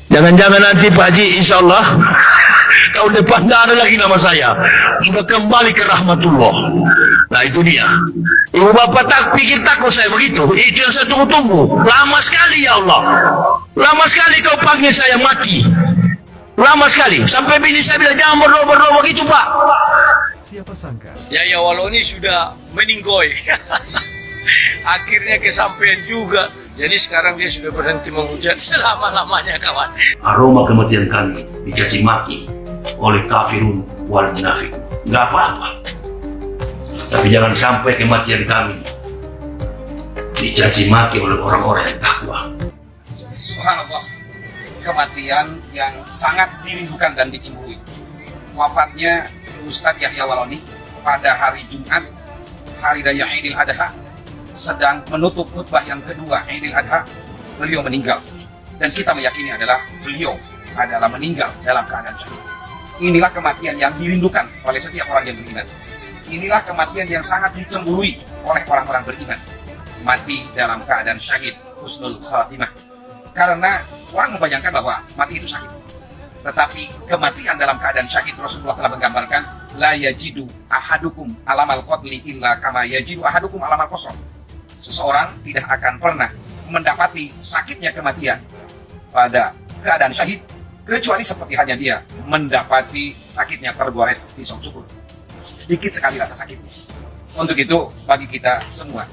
Jangan-jangan nanti Pak Haji, insya Allah tahun depan tidak ada lagi nama saya. Sudah kembali ke rahmatullah. Nah itu dia. Ibu bapak pikir takut saya begitu. Itu yang saya tunggu-tunggu. Lama sekali ya Allah. Lama sekali kau panggil saya mati. Lama sekali. Sampai bini saya bilang jangan berdoa begitu Pak. Siapa sangka Yahya Waloni sudah meninggoy. Akhirnya kesampaian juga. Jadi sekarang dia sudah berhenti menghujat selama-lamanya kawan. Aroma kematian kami dicaci maki oleh kafirun wal munafik. Nggak apa-apa. Tapi jangan sampai kematian kami dicaci maki oleh orang-orang yang takwa. Subhanallah, kematian yang sangat dirindukan dan dicemburui. Wafatnya Ustadz Yahya Waloni pada hari Jumat, hari raya Idul Adha, sedang menutup khutbah yang kedua Idul Adha, beliau meninggal. Dan kita meyakini beliau adalah meninggal dalam keadaan syahid. Inilah kematian yang dirindukan oleh setiap orang yang beriman. Inilah kematian yang sangat dicemburui oleh orang-orang beriman. Mati dalam keadaan syahid, husnul khatimah. Karena orang membayangkan bahwa mati itu sakit. Tetapi kematian dalam keadaan syahid, Rasulullah telah menggambarkan, la yajidu ahadukum alamal qatli illa kama yajidu ahadukum alamal qasr. Seseorang tidak akan pernah mendapati sakitnya kematian pada keadaan syahid, kecuali seperti hanya dia mendapati sakitnya tergores pisau cukur. Sedikit sekali rasa sakitnya. Untuk itu, bagi kita semua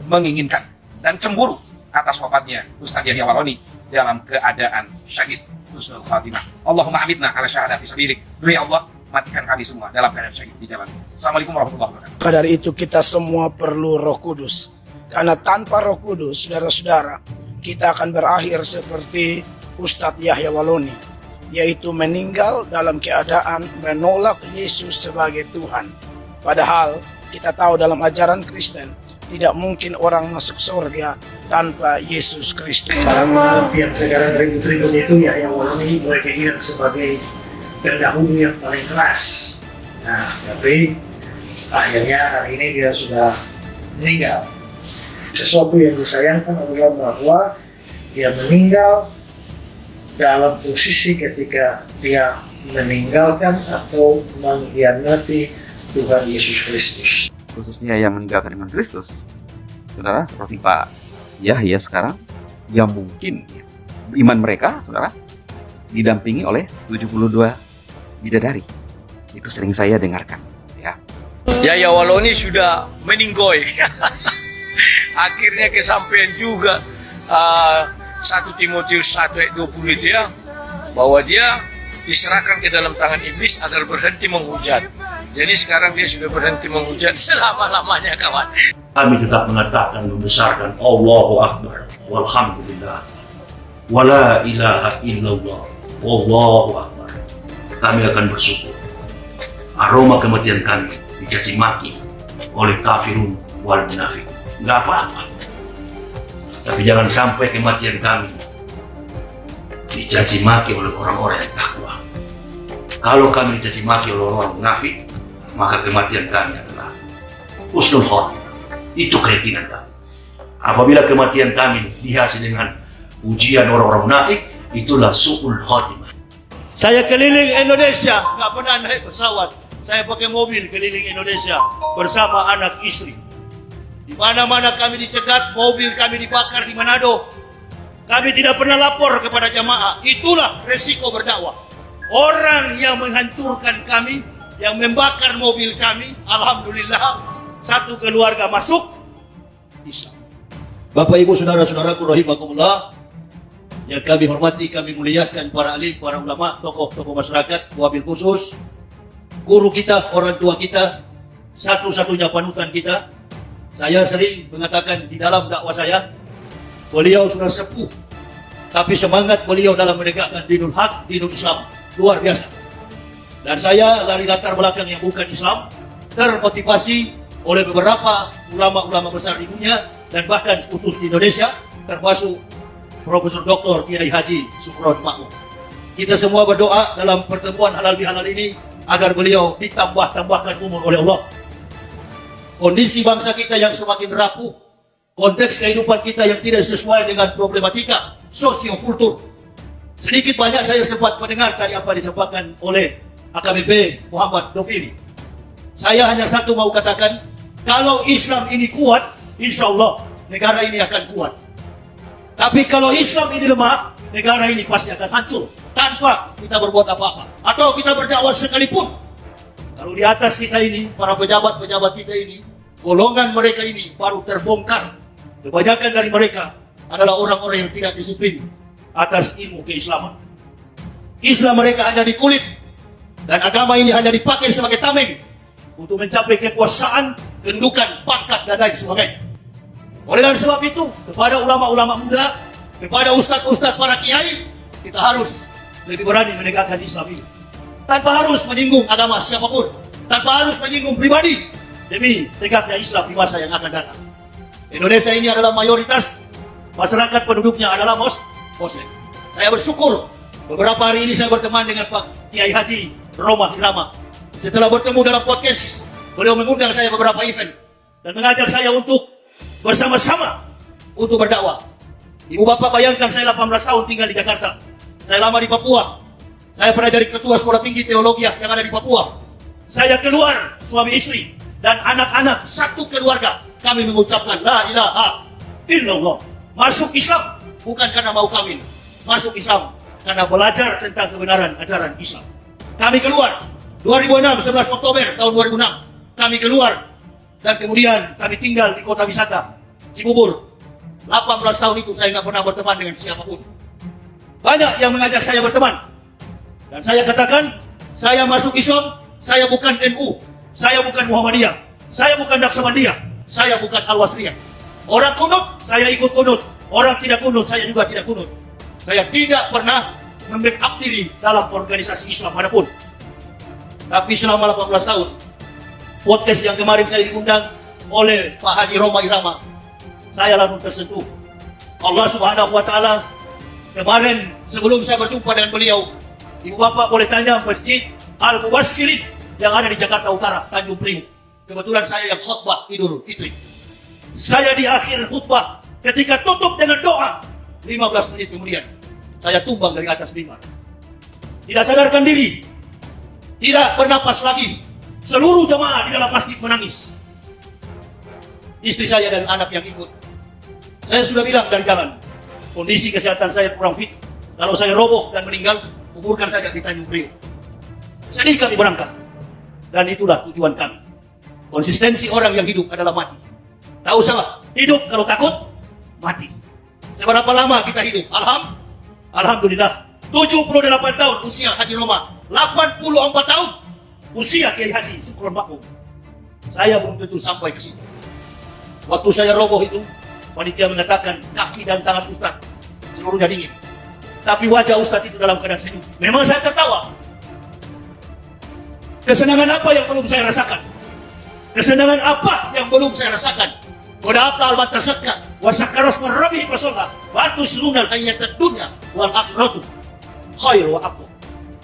menginginkan dan cemburu atas wafatnya Ustadz Yahya Waloni dalam keadaan syahid husnul khatimah. Allahumma amitna ala syahadah fi sabilik. Ya Allah, matikan kami semua dalam keadaan syahid di jalan. Assalamualaikum warahmatullahi wabarakatuh. Maka dari itu kita semua perlu Roh Kudus. Karena tanpa Roh Kudus, saudara-saudara, kita akan berakhir seperti Ustadz Yahya Waloni, yaitu meninggal dalam keadaan menolak Yesus sebagai Tuhan. Padahal kita tahu dalam ajaran Kristen, tidak mungkin orang masuk surga tanpa Yesus Kristus. Yang sekarang ribut-ribut itu Yahya Waloni mereka ingat sebagai pendahulu yang paling keras. Nah, tapi akhirnya hari ini dia sudah meninggal. Sesuatu yang disayangkan adalah bahwa dia meninggal dalam posisi ketika dia meninggalkan atau mengkhianati Tuhan Yesus Kristus. Khususnya yang meninggalkan iman Kristus, saudara, seperti Pak Yahya sekarang, yang mungkin iman mereka, saudara, didampingi oleh 72 bidadari. Itu sering saya dengarkan, ya. Yahya Waloni sudah meninggoy. Akhirnya kesampaian juga 1 Timotius 1 ayat 20 itu ya, bahwa dia diserahkan ke dalam tangan iblis agar berhenti menghujat. Jadi sekarang dia sudah berhenti menghujat selama-lamanya kawan. Kami tetap mengatakan membesarkan Allahu Akbar, walhamdulillah, wala ilaha illallah, wallahu Akbar. Kami akan bersyukur. Aroma kematian kami dicaci maki oleh kafirun wal munafik. Nggak apa-apa. Tapi jangan sampai kematian kami dicaci maki oleh orang-orang yang takwa. Kalau kami dicaci maki oleh orang munafik, maka kematian kami adalah husnul khatimah. Itu keyakinan kami. Apabila kematian kami dihiasi dengan ujian orang-orang munafik, itulah su'ul khatimah. Saya keliling Indonesia, nggak pernah naik pesawat. Saya pakai mobil keliling Indonesia bersama anak istri. Di mana-mana kami dicegat, mobil kami dibakar di Manado. Kami tidak pernah lapor kepada jamaah. Itulah resiko berdakwah. Orang yang menghancurkan kami, yang membakar mobil kami, alhamdulillah satu keluarga masuk Islam. Bapak Ibu saudara-saudaraku rahimakumullah, yang kami hormati, kami muliakan para alim, para ulama, tokoh-tokoh masyarakat, wabil khusus, guru kita, orang tua kita, satu-satunya panutan kita. Saya sering mengatakan di dalam dakwah saya, beliau sudah sepuh, tapi semangat beliau dalam menegakkan dinul haq, dinul Islam, luar biasa. Dan saya dari latar belakang yang bukan Islam, termotivasi oleh beberapa ulama-ulama besar di dunia, dan bahkan khusus di Indonesia, termasuk Profesor Dr. Kiai Haji Sukron Makmum. Kita semua berdoa dalam pertemuan halal bihalal ini, agar beliau ditambahkan umur oleh Allah. Kondisi bangsa kita yang semakin rapuh, konteks kehidupan kita yang tidak sesuai dengan problematika sosiokultur, Sedikit banyak saya sempat mendengar tadi apa disampaikan oleh AKBP Muhammad Dofiri. Saya hanya satu mau katakan, kalau Islam ini kuat, insya Allah negara ini akan kuat. Tapi kalau Islam ini lemah, negara ini pasti akan hancur tanpa kita berbuat apa-apa. Atau kita berdakwah sekalipun. Kalau di atas kita ini, para pejabat-pejabat kita ini, golongan mereka ini baru terbongkar. Kebanyakan dari mereka adalah orang-orang yang tidak disiplin atas ilmu keislaman. Islam mereka hanya di kulit, dan agama ini hanya dipakai sebagai tameng untuk mencapai kekuasaan, kedudukan, pangkat, dan lain sebagainya. Oleh karena sebab itu, kepada ulama-ulama muda, kepada ustadz-ustadz para kiai, kita harus lebih berani menegakkan Islam ini. Tanpa harus menyinggung agama siapapun, tanpa harus menyinggung pribadi, demi tegaknya Islam di masa yang akan datang. Indonesia ini adalah mayoritas masyarakat penduduknya adalah Muslim. Saya bersyukur beberapa hari ini saya berteman dengan Pak Kiai Haji Roma Irama. Setelah bertemu dalam podcast, beliau mengundang saya beberapa event dan mengajak saya untuk bersama-sama untuk berdakwah. Ibu bapak bayangkan, saya 18 tahun tinggal di Jakarta. Saya lama di Papua. Saya pernah jadi ketua sekolah tinggi teologi yang ada di Papua. Saya keluar suami istri dan anak-anak satu keluarga. Kami mengucapkan la ilaha illallah. Masuk Islam bukan karena mau kawin. Masuk Islam karena belajar tentang kebenaran ajaran Islam. Kami keluar 2006, 11 Oktober tahun 2006. Kami keluar dan kemudian kami tinggal di kota wisata Cibubur. 18 tahun itu saya nggak pernah berteman dengan siapapun. Banyak yang mengajak saya berteman. Dan saya katakan, saya masuk Islam, saya bukan NU, saya bukan Muhammadiyah, saya bukan Naqsabandiyah, saya bukan Al-Wasliyah. Orang kunut, saya ikut kunut. Orang tidak kunut, saya juga tidak kunut. Saya tidak pernah membackup diri dalam organisasi Islam manapun. Tapi selama 18 tahun, podcast yang kemarin saya diundang oleh Pak Haji Roma Irama, saya langsung tersentuh. Allah Subhanahu wa Ta'ala, kemarin sebelum saya berjumpa dengan beliau, ibu bapak boleh tanya Masjid Al-Mubassirin yang ada di Jakarta Utara, Tanjung Priok. Kebetulan saya yang khutbah Idul Fitri. Saya di akhir khutbah, ketika tutup dengan doa, 15 menit kemudian, saya tumbang dari atas mimbar. Tidak sadarkan diri, tidak bernapas lagi. Seluruh jemaah di dalam masjid menangis. Istri saya dan anak yang ikut. Saya sudah bilang dari jalan, kondisi kesehatan saya kurang fit. Kalau saya roboh dan meninggal, kuburkan saja di Tanjung Priok. Sedih kami berangkat. Dan itulah tujuan kami. Konsistensi orang yang hidup adalah mati. Tahu salah, hidup kalau takut, mati. Seberapa lama kita hidup? Alhamdulillah. 78 tahun usia Haji Roma. 84 tahun usia Kiai Haji Syukron Makmum. Saya belum tentu sampai ke situ. Waktu saya roboh itu, panitia mengatakan kaki dan tangan Ustaz seluruhnya dingin. Tapi wajah Ustaz itu dalam keadaan senyum. Memang saya tertawa. Kesenangan apa yang belum saya rasakan? Kesenangan apa yang belum saya rasakan? Qad apa al-batasakka wa sakaras marabi wa sallah wa tusruna al-ayatad dunya wal akhiratu khair wa aqwa.